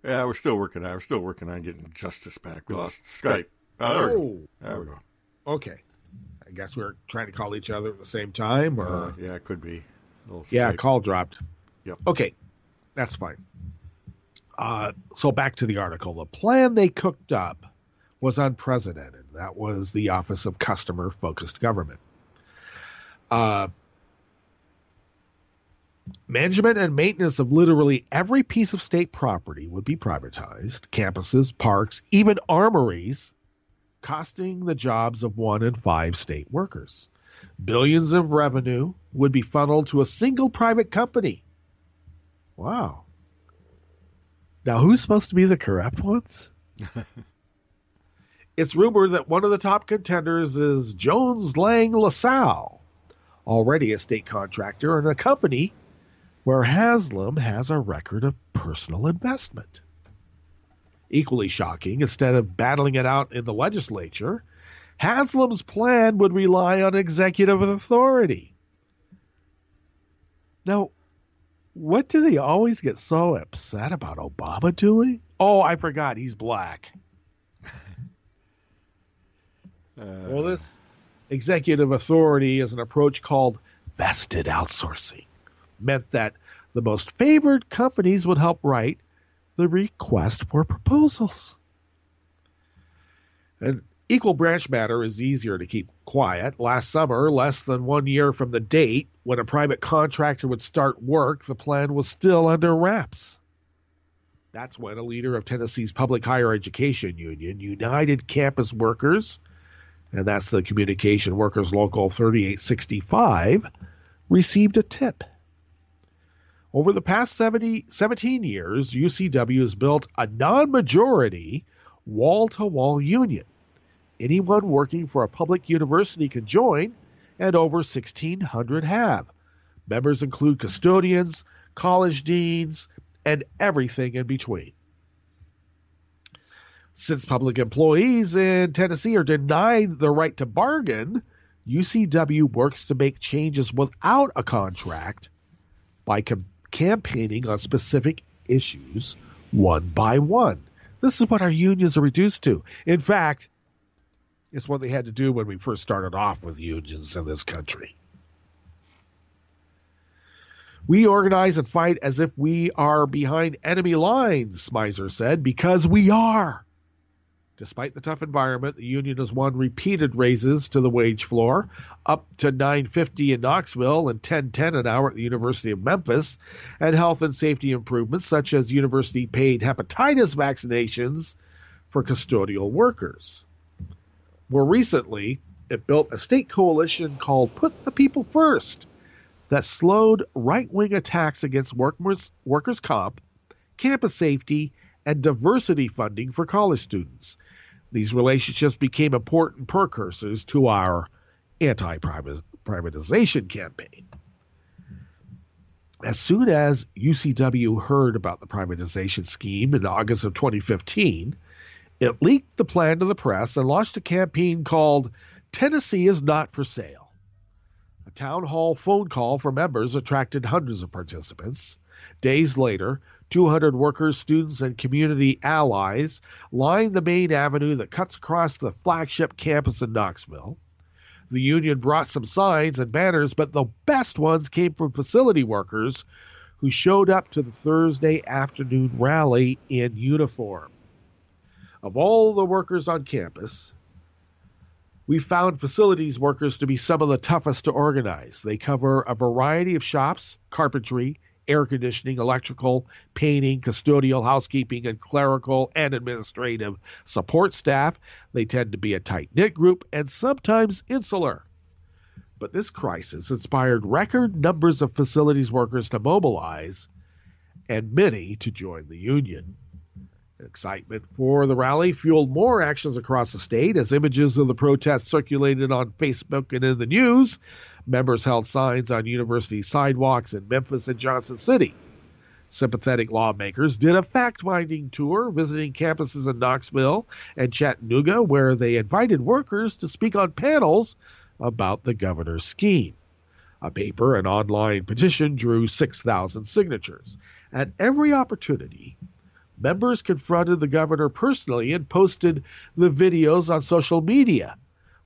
Yeah, we're still working on getting justice back. We lost Skype. There we go. Okay. I guess we're trying to call each other at the same time, or yeah, it could be. Call dropped. Yep. Okay, that's fine. So back to the article. The plan they cooked up was unprecedented. That was the Office of Customer-Focused Government. Management and maintenance of literally every piece of state property would be privatized. Campuses, parks, even armories, costing the jobs of 1 in 5 state workers. Billions of revenue would be funneled to a single private company. Wow. Now, who's supposed to be the corrupt ones? It's rumored that one of the top contenders is Jones Lang LaSalle, already a state contractor and a company where Haslam has a record of personal investment. Equally shocking, instead of battling it out in the legislature, Haslam's plan would rely on executive authority. Now, what do they always get so upset about Obama doing? Oh, I forgot. He's black. Well, this executive authority is an approach called vested outsourcing. Meant that the most favored companies would help write the request for proposals. And equal branch matter is easier to keep quiet. Last summer, less than 1 year from the date when a private contractor would start work, the plan was still under wraps. That's when a leader of Tennessee's public higher education union, United Campus Workers, and that's the Communication Workers Local 3865, received a tip. Over the past 17 years, UCW has built a non-majority wall-to-wall union. Anyone working for a public university can join, and over 1,600 have. Members include custodians, college deans, and everything in between. Since public employees in Tennessee are denied the right to bargain, UCW works to make changes without a contract by campaigning on specific issues one by one. This is what our unions are reduced to. In fact, it's what they had to do when we first started off with unions in this country. We organize and fight as if we are behind enemy lines, Miser said, because we are. Despite the tough environment, the union has won repeated raises to the wage floor, up to $9.50 in Knoxville and $10.10 an hour at the University of Memphis, and health and safety improvements such as university-paid hepatitis vaccinations for custodial workers. More recently, it built a state coalition called Put the People First that slowed right-wing attacks against workers' comp, campus safety, and diversity funding for college students. These relationships became important precursors to our anti-privatization campaign. As soon as UCW heard about the privatization scheme in August of 2015, it leaked the plan to the press and launched a campaign called Tennessee is Not for Sale. A town hall phone call for members attracted hundreds of participants. Days later, 200 workers, students, and community allies lined the main avenue that cuts across the flagship campus in Knoxville. The union brought some signs and banners, but the best ones came from facility workers who showed up to the Thursday afternoon rally in uniform. Of all the workers on campus, we found facilities workers to be some of the toughest to organize. They cover a variety of shops, carpentry, air conditioning, electrical, painting, custodial, housekeeping, and clerical and administrative support staff. They tend to be a tight-knit group and sometimes insular. But this crisis inspired record numbers of facilities workers to mobilize and many to join the union. Excitement for the rally fueled more actions across the state as images of the protests circulated on Facebook and in the news. Members held signs on university sidewalks in Memphis and Johnson City. Sympathetic lawmakers did a fact-finding tour visiting campuses in Knoxville and Chattanooga where they invited workers to speak on panels about the governor's scheme. A paper and online petition drew 6,000 signatures. At every opportunity, members confronted the governor personally and posted the videos on social media.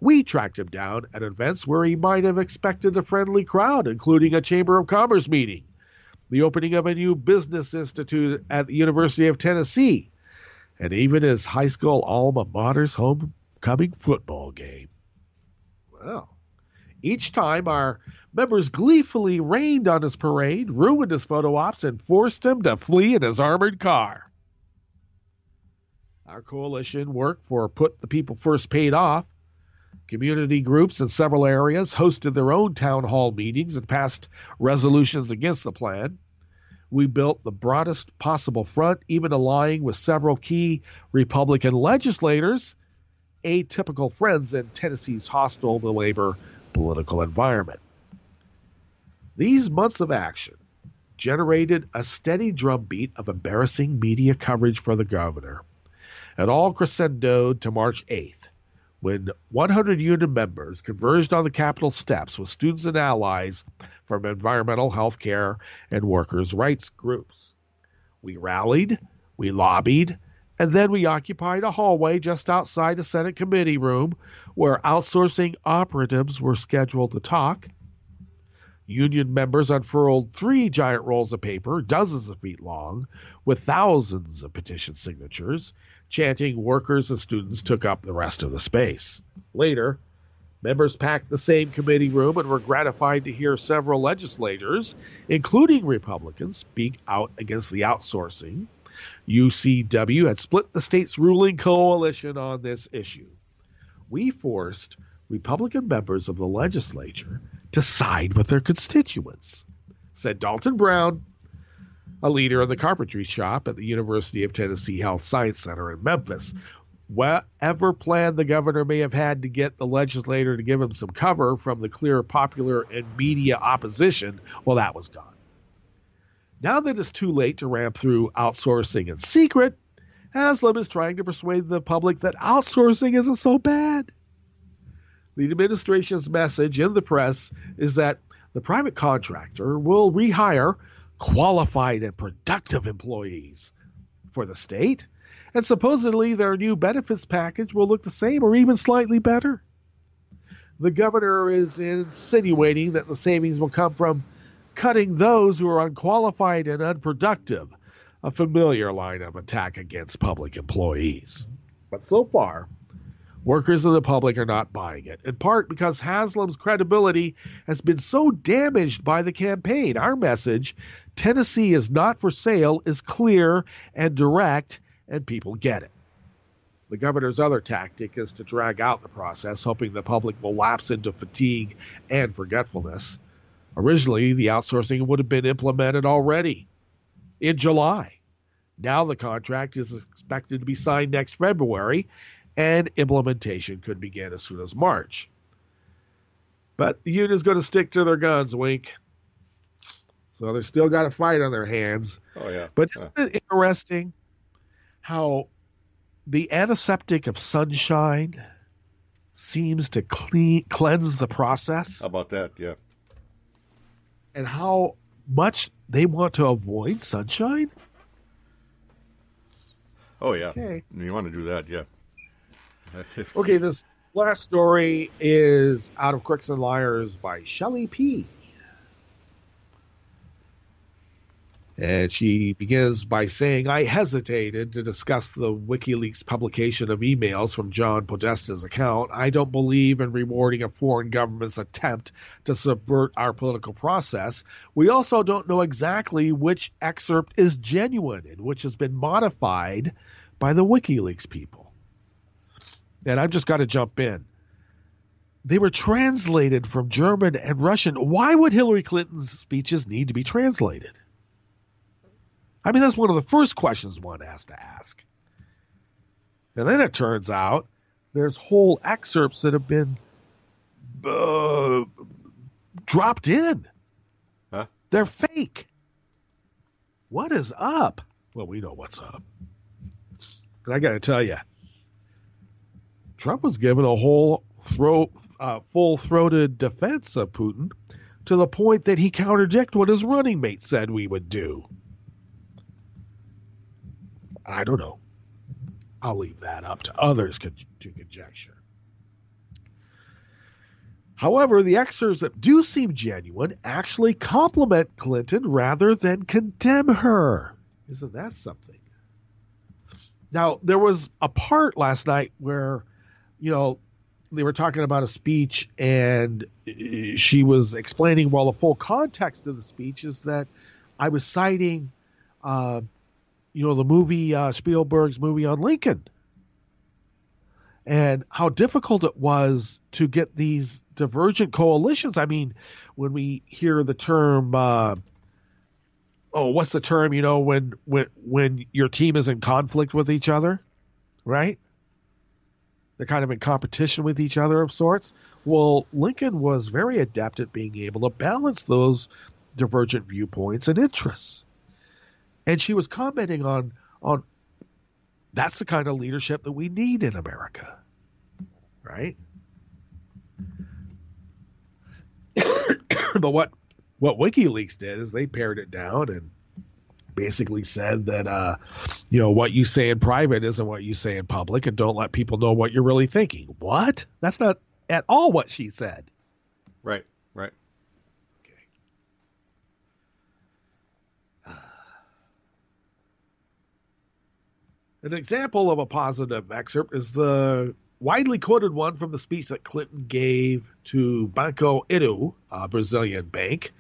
We tracked him down at events where he might have expected a friendly crowd, including a Chamber of Commerce meeting, the opening of a new business institute at the University of Tennessee, and even his high school alma mater's homecoming football game. Well, each time our members gleefully rained on his parade, ruined his photo ops, and forced him to flee in his armored car. Our coalition work for Put the People First paid off. Community groups in several areas hosted their own town hall meetings and passed resolutions against the plan. We built the broadest possible front, even allying with several key Republican legislators, atypical friends in Tennessee's hostile to labor political environment. These months of action generated a steady drumbeat of embarrassing media coverage for the governor. It all crescendoed to March 8th, when 100 union members converged on the Capitol steps with students and allies from environmental, health care, and workers' rights groups. We rallied, we lobbied, and then we occupied a hallway just outside the Senate committee room where outsourcing operatives were scheduled to talk. Union members unfurled 3 giant rolls of paper, dozens of feet long, with thousands of petition signatures. Chanting workers and students took up the rest of the space. Later, members packed the same committee room and were gratified to hear several legislators, including Republicans, speak out against the outsourcing. UCW had split the state's ruling coalition on this issue. We forced Republican members of the legislature to side with their constituents, said Dalton Brown, a leader in the carpentry shop at the University of Tennessee Health Science Center in Memphis. Whatever plan the governor may have had to get the legislator to give him some cover from the clear popular and media opposition, well, that was gone. Now that it's too late to ramp through outsourcing in secret, Haslam is trying to persuade the public that outsourcing isn't so bad. The administration's message in the press is that the private contractor will rehire qualified and productive employees for the state, and supposedly their new benefits package will look the same or even slightly better. The governor is insinuating that the savings will come from cutting those who are unqualified and unproductive, a familiar line of attack against public employees. But so far, workers and the public are not buying it, in part because Haslam's credibility has been so damaged by the campaign. Our message, Tennessee is not for sale, is clear and direct, and people get it. The governor's other tactic is to drag out the process, hoping the public will lapse into fatigue and forgetfulness. Originally, the outsourcing would have been implemented already in July. Now the contract is expected to be signed next February, and implementation could begin as soon as March. But the union's going to stick to their guns, Wink. So they've still got a fight on their hands. Oh, yeah. But isn't it interesting how the antiseptic of sunshine seems to cleanse the process? How about that? Yeah. And how much they want to avoid sunshine? Oh, yeah. Okay. You want to do that, yeah. Okay, this last story is Out of Crooks and Liars by Shelley P. And she begins by saying, I hesitated to discuss the WikiLeaks publication of emails from John Podesta's account. I don't believe in rewarding a foreign government's attempt to subvert our political process. We also don't know exactly which excerpt is genuine and which has been modified by the WikiLeaks people. And I've just got to jump in. They were translated from German and Russian. Why would Hillary Clinton's speeches need to be translated? I mean, that's one of the first questions one has to ask. And then it turns out there's whole excerpts that have been dropped in. Huh? They're fake. What is up? Well, we know what's up. And I got to tell you, Trump was given a whole full-throated defense of Putin to the point that he contradicted what his running mate said we would do. I don't know. I'll leave that up to others to conjecture. However, the excerpts that do seem genuine actually compliment Clinton rather than condemn her. Isn't that something? Now, there was a part last night where, you know, they were talking about a speech and she was explaining, well, the full context of the speech is that I was citing the movie, Spielberg's movie on Lincoln, and how difficult it was to get these divergent coalitions. I mean, when we hear the term, what's the term, when your team is in conflict with each other, right? They're kind of in competition with each other of sorts. Well, Lincoln was very adept at being able to balance those divergent viewpoints and interests. And she was commenting on that's the kind of leadership that we need in America, right? But what WikiLeaks did is they pared it down and basically said that, what you say in private isn't what you say in public, and don't let people know what you're really thinking. What? That's not at all what she said. Right. An example of a positive excerpt is the widely quoted one from the speech that Clinton gave to Banco Itaú, a Brazilian bank.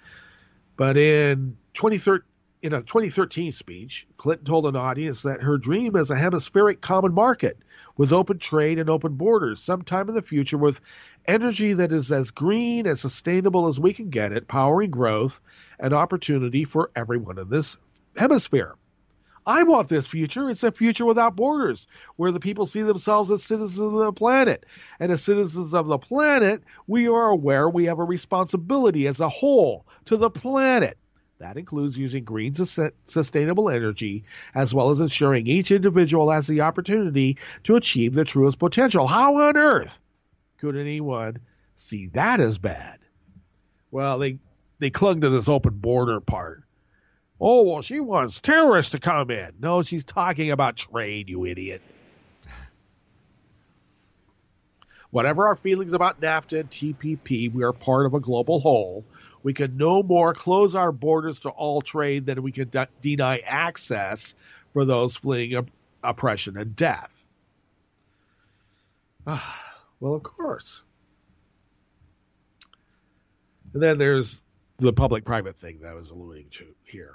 But in a 2013 speech, Clinton told an audience that her dream is a hemispheric common market with open trade and open borders sometime in the future, with energy that is as green and sustainable as we can get it, powering growth and opportunity for everyone in this hemisphere. I want this future. It's a future without borders, where the people see themselves as citizens of the planet. And as citizens of the planet, we are aware we have a responsibility as a whole to the planet. That includes using green, sustainable energy, as well as ensuring each individual has the opportunity to achieve their truest potential. How on earth could anyone see that as bad? Well, they clung to this open border part. Oh, well, she wants terrorists to come in. No, she's talking about trade, you idiot. Whatever our feelings about NAFTA and TPP, we are part of a global whole. We can no more close our borders to all trade than we can deny access for those fleeing oppression and death. Well, of course. And then there's the public-private thing that I was alluding to here.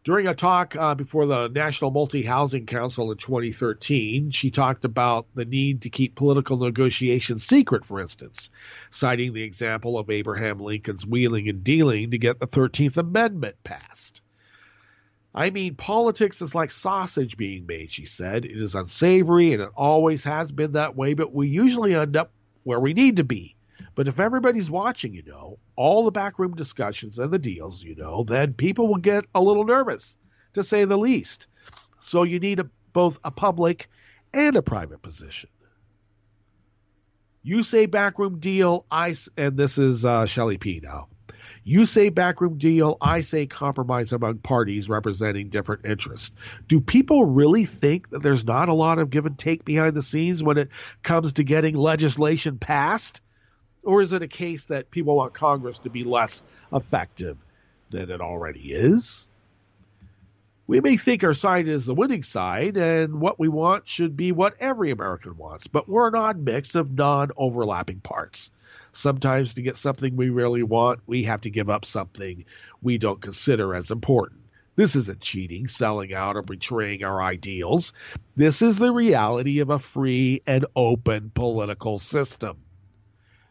During a talk before the National Multi-Housing Council in 2013, she talked about the need to keep political negotiations secret, for instance, citing the example of Abraham Lincoln's wheeling and dealing to get the 13th Amendment passed. I mean, politics is like sausage being made, she said. It is unsavory, and it always has been that way, but we usually end up where we need to be. But if everybody's watching, all the backroom discussions and the deals, then people will get a little nervous, to say the least. So you need both a public and a private position. You say backroom deal, and this is Shelley P. now. You say backroom deal, I say compromise among parties representing different interests. Do people really think that there's not a lot of give and take behind the scenes when it comes to getting legislation passed? Or is it a case that people want Congress to be less effective than it already is? We may think our side is the winning side, and what we want should be what every American wants, but we're an odd mix of non-overlapping parts. Sometimes to get something we really want, we have to give up something we don't consider as important. This isn't cheating, selling out, or betraying our ideals. This is the reality of a free and open political system.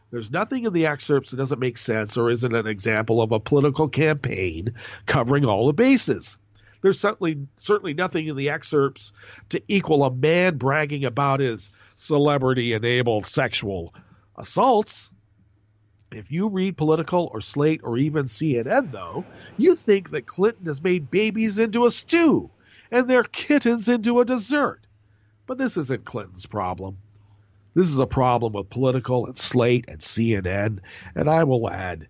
There's nothing in the excerpts that doesn't make sense or isn't an example of a political campaign covering all the bases. There's certainly nothing in the excerpts to equal a man bragging about his celebrity-enabled sexual assaults. If you read Political or Slate or even CNN, though, you think that Clinton has made babies into a stew and their kittens into a dessert. But this isn't Clinton's problem. This is a problem with Political and Slate and CNN, and I will add,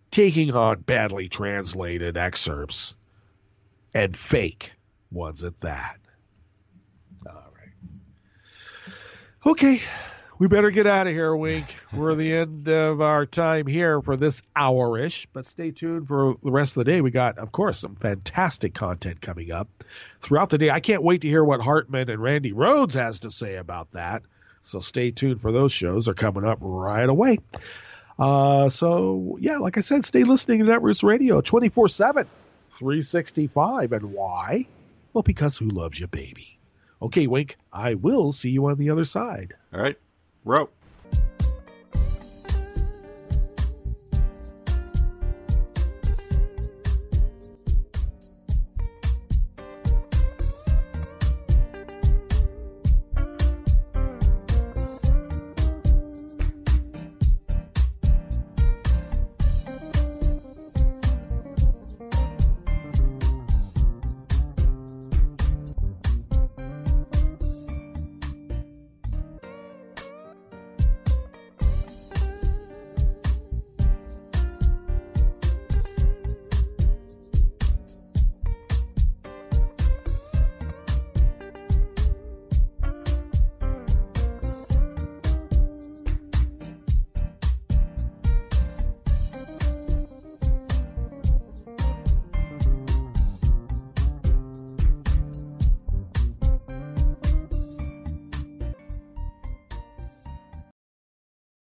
taking on badly translated excerpts and fake ones at that. All right. Okay, we better get out of here, Wink. We're at the end of our time here for this hour-ish, but stay tuned for the rest of the day. We got, of course, some fantastic content coming up throughout the day. I can't wait to hear what Hartman and Randy Rhodes has to say about that. So stay tuned for those shows. They're coming up right away. Like I said, stay listening to Netroots Radio 24/7, 365. And why? Well, because who loves you, baby? Okay, Wink, I will see you on the other side. All right. We're out.